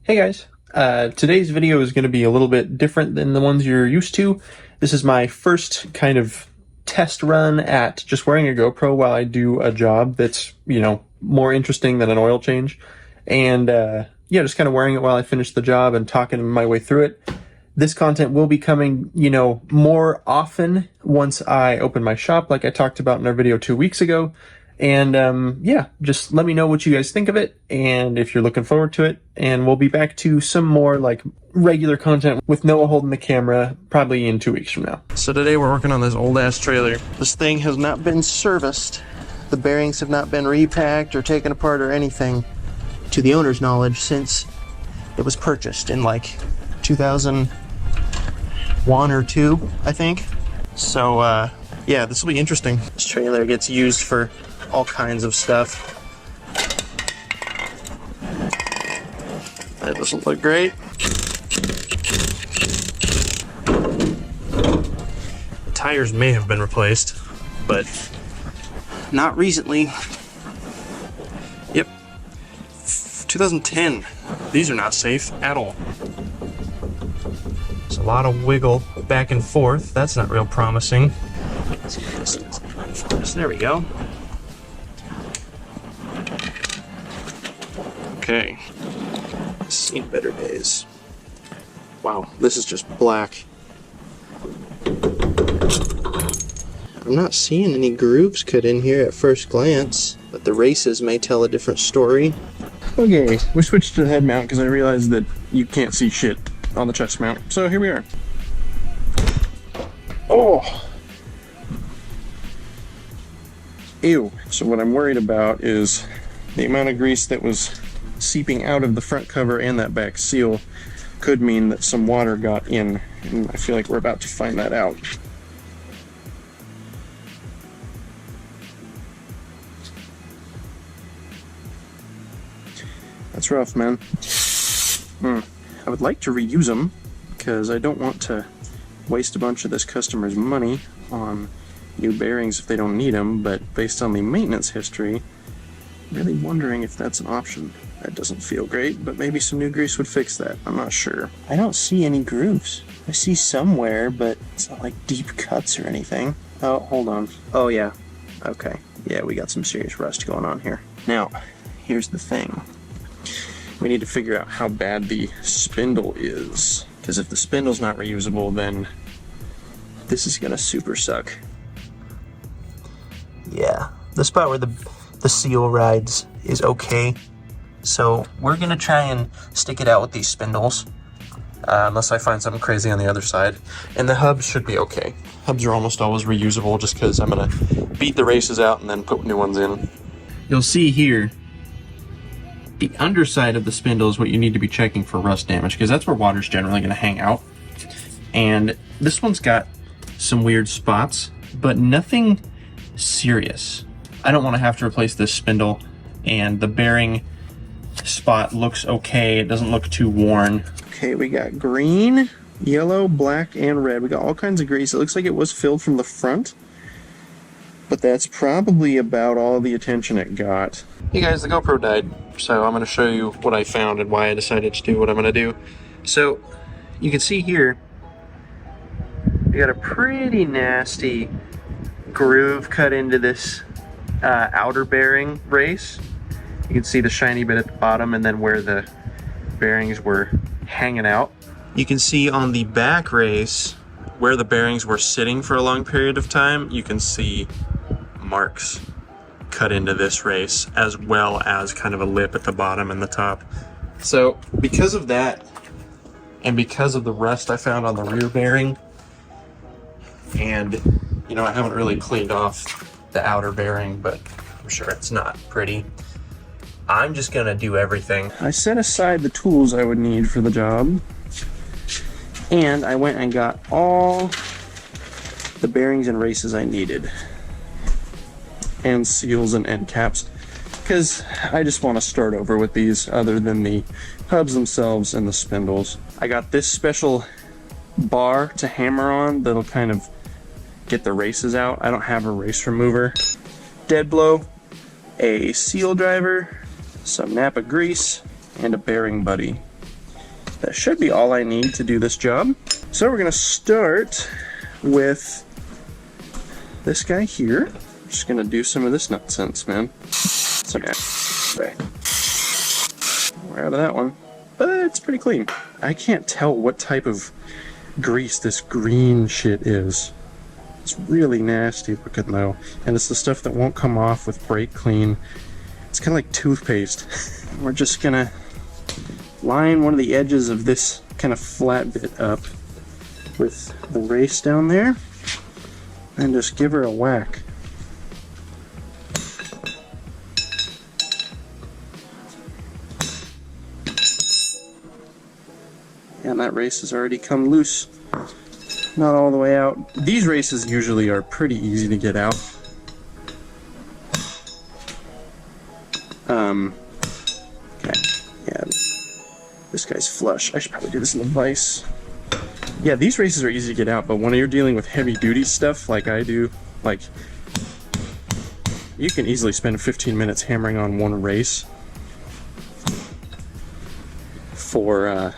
Hey guys, today's video is going to be a little bit different than the ones you're used to. This is my first kind of test run at just wearing a GoPro while I do a job that's, more interesting than an oil change. And yeah, just kind of wearing it while I finish the job and talking my way through it. This content will be coming, more often once I open my shop like I talked about in our video 2 weeks ago. And yeah, just let me know what you guys think of it and if you're looking forward to it. And we'll be back to some more like regular content with Noah holding the camera probably in 2 weeks from now. So today we're working on this old ass trailer. This thing has not been serviced. The bearings have not been repacked or taken apart or anything to the owner's knowledge since it was purchased in like 2001 or 2, I think. So yeah, this will be interesting. This trailer gets used for all kinds of stuff. That doesn't look great. The tires may have been replaced, but not recently. Yep. 2010. These are not safe at all. There's a lot of wiggle back and forth. That's not real promising. Let's see if this is run for us. There we go. Okay. Seen better days. Wow, this is just black. I'm not seeing any grooves cut in here at first glance, but the races may tell a different story. Okay, we switched to the head mount because I realized that you can't see shit on the chest mount. So here we are. Oh! Ew. So what I'm worried about is the amount of grease that was seeping out of the front cover and that back seal could mean that some water got in, and I feel like we're about to find that out. That's rough, man. I would like to reuse them because I don't want to waste a bunch of this customer's money on new bearings if they don't need them, but based on the maintenance history, I'm really wondering if that's an option. That doesn't feel great, but maybe some new grease would fix that. I'm not sure. I don't see any grooves. I see somewhere, but it's not like deep cuts or anything. Oh, hold on. Oh yeah. Okay. Yeah, we got some serious rust going on here. Now, here's the thing. We need to figure out how bad the spindle is. Because if the spindle's not reusable, then this is gonna super suck. Yeah, the spot where the seal rides is okay. So we're gonna try and stick it out with these spindles, unless I find something crazy on the other side. And the hubs should be okay. Hubs are almost always reusable just because I'm gonna beat the races out and then put new ones in. You'll see here, the underside of the spindle is what you need to be checking for rust damage, because that's where water's generally gonna hang out. And this one's got some weird spots, but nothing serious. I don't want to have to replace this spindle, and the bearing spot looks okay. It doesn't look too worn. Okay, we got green, yellow, black, and red. We got all kinds of grease. It looks like it was filled from the front, but that's probably about all the attention it got. Hey guys, the GoPro died, so I'm going to show you what I found and why I decided to do what I'm going to do. So, you can see here, we got a pretty nasty groove cut into this outer bearing race. You can see the shiny bit at the bottom and then where the bearings were hanging out. You can see on the back race where the bearings were sitting for a long period of time, you can see marks cut into this race, as well as kind of a lip at the bottom and the top. So because of that, and because of the rust I found on the rear bearing, and I haven't really cleaned off the outer bearing, but I'm sure it's not pretty, I'm just gonna do everything. I set aside the tools I would need for the job, and I went and got all the bearings and races I needed, and seals and end caps, because I just want to start over with these other than the hubs themselves and the spindles. I got this special bar to hammer on that'll kind of get the races out. I don't have a race remover. Dead blow, a seal driver, some Napa grease, and a bearing buddy. That should be all I need to do this job. So we're gonna start with this guy here. I'm just gonna do some of this nonsense, man. Okay. We're out of that one, but it's pretty clean. I can't tell what type of grease this green shit is. It's really nasty looking though, and it's the stuff that won't come off with brake clean. It's kind of like toothpaste. We're just gonna line one of the edges of this kind of flat bit up with the race down there and just give her a whack. And that race has already come loose. Not all the way out. These races usually are pretty easy to get out. Okay, yeah, this guy's flush. I should probably do this in the vise. Yeah, these races are easy to get out, but when you're dealing with heavy duty stuff like I do, like, you can easily spend 15 minutes hammering on one race for,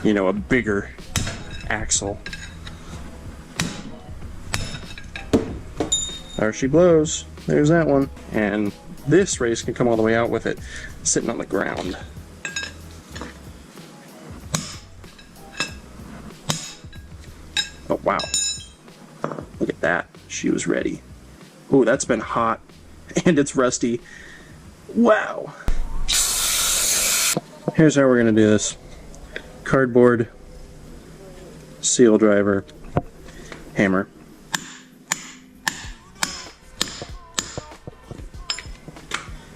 you know, a bigger axle. There she blows. There's that one. And this race can come all the way out with it sitting on the ground. Oh, wow. Look at that. She was ready. Oh, that's been hot. And it's rusty. Wow. Here's how we're going to do this. Cardboard, seal driver, hammer.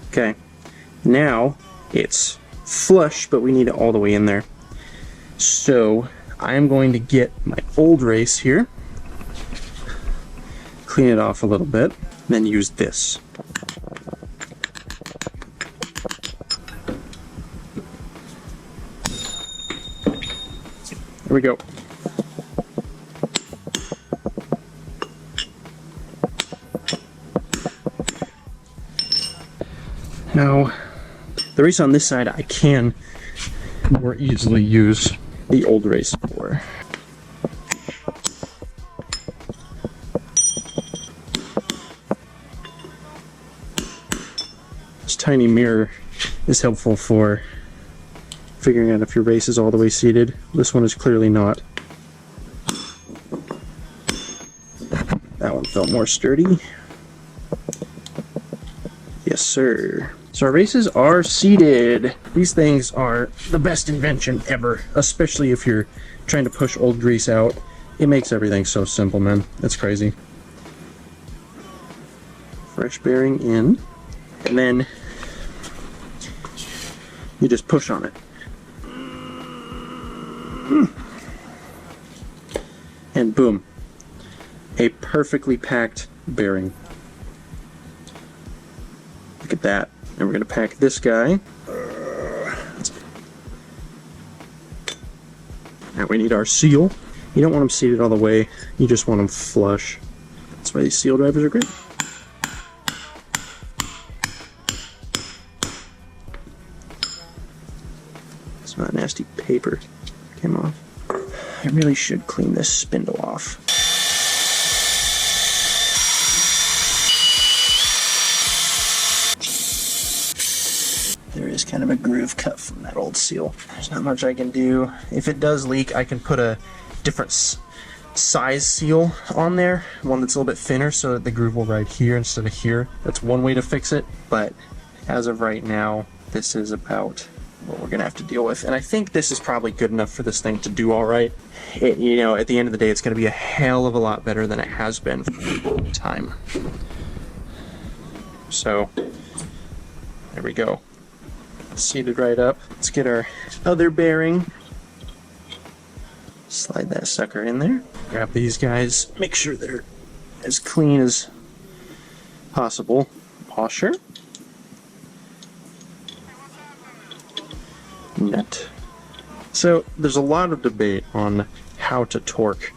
Okay, now it's flush, but we need it all the way in there. So I'm going to get my old race here, clean it off a little bit, then use this. There we go. Now, the race on this side I can more easily use the old race for. This tiny mirror is helpful for figuring out if your race is all the way seated. This one is clearly not. That one felt more sturdy. Yes, sir. So our races are seated. These things are the best invention ever, especially if you're trying to push old grease out. It makes everything so simple, man. It's crazy. Fresh bearing in, and then you just push on it. And boom, a perfectly packed bearing. Look at that. And we're going to pack this guy. Now we need our seal. You don't want them seated all the way, you just want them flush. That's why these seal drivers are great. Some of that nasty paper came off. I really should clean this spindle off. There is kind of a groove cut from that old seal. There's not much I can do. If it does leak, I can put a different size seal on there, one that's a little bit thinner so that the groove will ride here instead of here. That's one way to fix it, but as of right now, this is about what we're gonna have to deal with. And I think this is probably good enough for this thing to do all right. You know, at the end of the day, it's gonna be a hell of a lot better than it has been for a long time. So, there we go. Seated right up. Let's get our other bearing. Slide that sucker in there. Grab these guys. Make sure they're as clean as possible. Washer. Nut. So there's a lot of debate on how to torque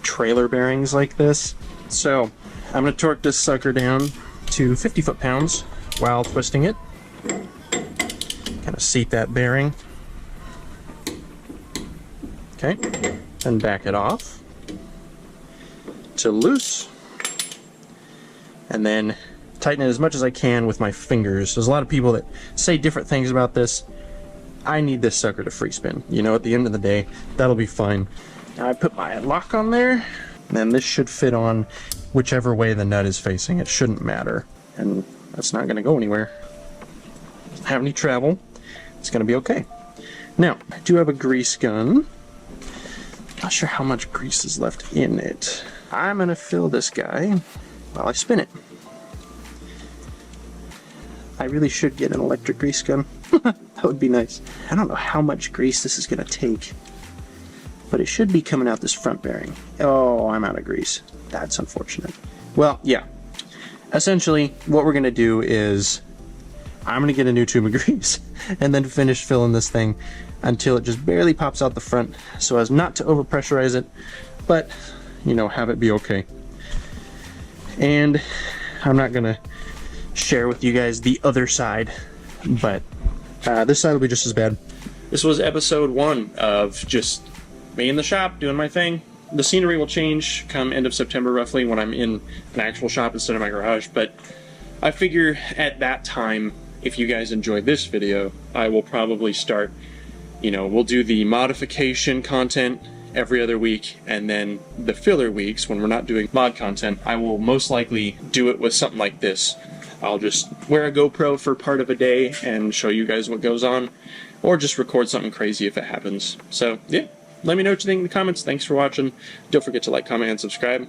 trailer bearings like this. So I'm going to torque this sucker down to 50 foot-pounds while twisting it. Kind of seat that bearing. Okay, then back it off to loose, and then tighten it as much as I can with my fingers. There's a lot of people that say different things about this. I need this sucker to free spin. You know, at the end of the day, that'll be fine. Now I put my lock on there, and then this should fit on whichever way the nut is facing. It shouldn't matter. And that's not gonna go anywhere. Doesn't have any travel. It's gonna be okay. Now, I do have a grease gun. Not sure how much grease is left in it. I'm gonna fill this guy while I spin it. I really should get an electric grease gun. That would be nice. I don't know how much grease this is gonna take, but it should be coming out this front bearing. Oh, I'm out of grease. That's unfortunate. Well, yeah. Essentially, what we're gonna do is I'm gonna get a new tube of grease and then finish filling this thing until it just barely pops out the front, so as not to overpressurize it, but, you know, have it be okay. And I'm not gonna share with you guys the other side, but this side will be just as bad. This was episode 1 of just me in the shop doing my thing. The scenery will change come end of September roughly when I'm in an actual shop instead of my garage, but I figure at that time, if you guys enjoyed this video, I will probably start, you know, we'll do the modification content every other week, and then the filler weeks when we're not doing mod content, I will most likely do it with something like this. I'll just wear a GoPro for part of a day and show you guys what goes on, or just record something crazy if it happens. So yeah, let me know what you think in the comments. Thanks for watching. Don't forget to like, comment, and subscribe.